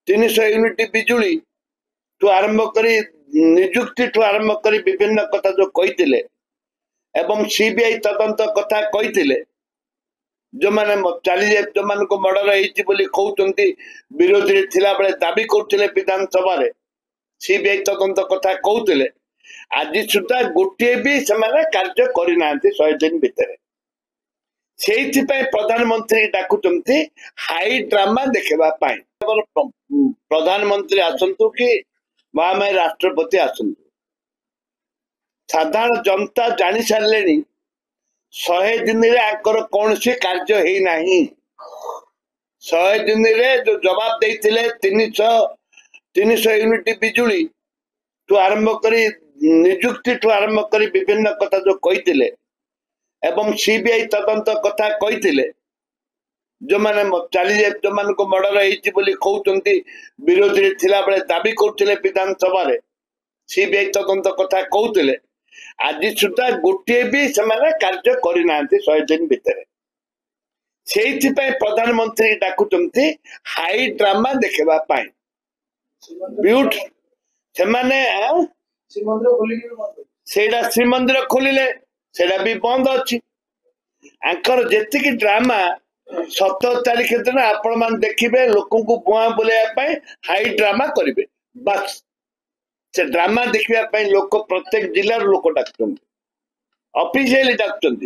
300 unit बिजुली ठू आरंभ कर निजुक्ति ठू आरंभ कर विभिन्न कथा जो कही सीबीआई तदंत कथा कही जो मैंने चली जाए जो मान को मर्डर कहते विरोधी थिला बेले दाबी करते विधानसभा सीबीआई तदंत कथा कहते आज सुधा गोटे भी से कार्य करना 100 दिन भितर से प्रधानमंत्री डाकुंट हाई ड्रामा देखा प्रधानमंत्री आसतु कि महामारी राष्ट्रपति आसतु साधारण जनता जानी सारे 100 दिन आकर कौन सी कार्य है नहीं 100 दिन जो जवाब देते 300 यूनिट बिजुली ठू आरंभ कर निजुक्ति ठू आरंभ कर विभिन्न कथा जो कही सीबीआई तदंत कथा कही जो मैंने चली जाए जो मान को मर्डर कहते विरोधी थिला बेले दाबी करते विधानसभा सीबीआई तदंत कथा कहते आज सुधा गोटे भी से कार्य करना 100 दिन भितर से प्रधानमंत्री डाकुंट हाई ड्रामा देखा ब्यूट श्रीमंदिर खोलिले सेटा भी बंद अच्छी आंकर जेतिकी ड्रामा 17 तारीख दिन आपण मान देखिबे लोक को बुआ बुलाया हाई ड्रामा करिवे बस से ड्रामा देखा लोक प्रत्येक जिलार लोक डाकुंट ऑफिशियली डाकुंट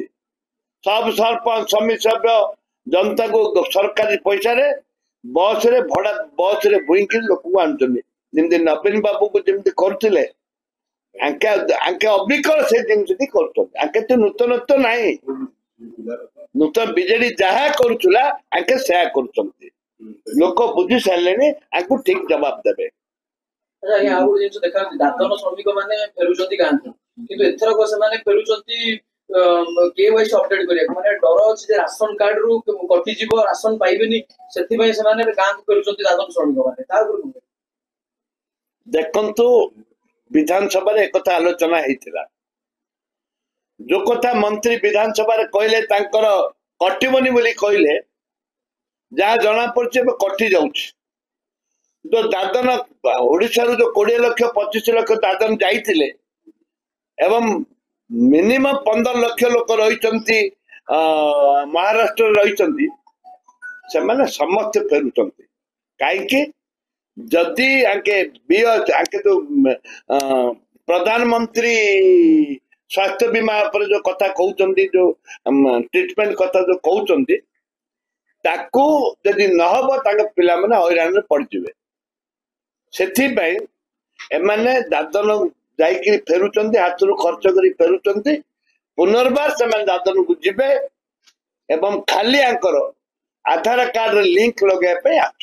सब सरपंच समिति सभ्य जनता को सरकारी पैसा रे बस रे भड़ा बस रे बुईक लोक को आनुचंदी जमी नवीन बाबू को जमी करते आंके अबिकल से जिनसी कर तो नूतनत्व नहीं नूतन बीजेडी जहा करुला आंके से कर लोक बुझी सारे आंकु ठीक जवाब देवे दातन श्रमिक मैंने फेरुंट गाँ को एथरक से फेरुंट केवाईसी अपडेट करिया माने डर अछि राशन कार्ड रु कटि जीव राशन पाइबेनी सेति से गाँ को फेरुंट दातन श्रमिक मैंने देखंतु विधानसभा एक आलोचना होता जो कथा मंत्री विधानसभा कहले कटिबनी बोली कहले जहाँ जना पड़े कटि जाऊँ जो दादन ओडिशा जो 20 लाख 25 लाख दादन जाइए एवं मिनिमम 15 लाख लोक रही महाराष्ट्र रही समस्त फेरुंट कहीं जदि आंके जो प्रधानमंत्री स्वास्थ्य बीमा पर जो कथा कहते जो ट्रीटमेंट कथा जो कहते ताकू जदि नहब पिला हैरान पड़े से एमाने दादन जाइए फेरुंट हाथ रू खर्च कर फेरुंट पुनर्बार से दादन को जीवे एवं खाली आंकर आधार कार्ड लिंक लगे आस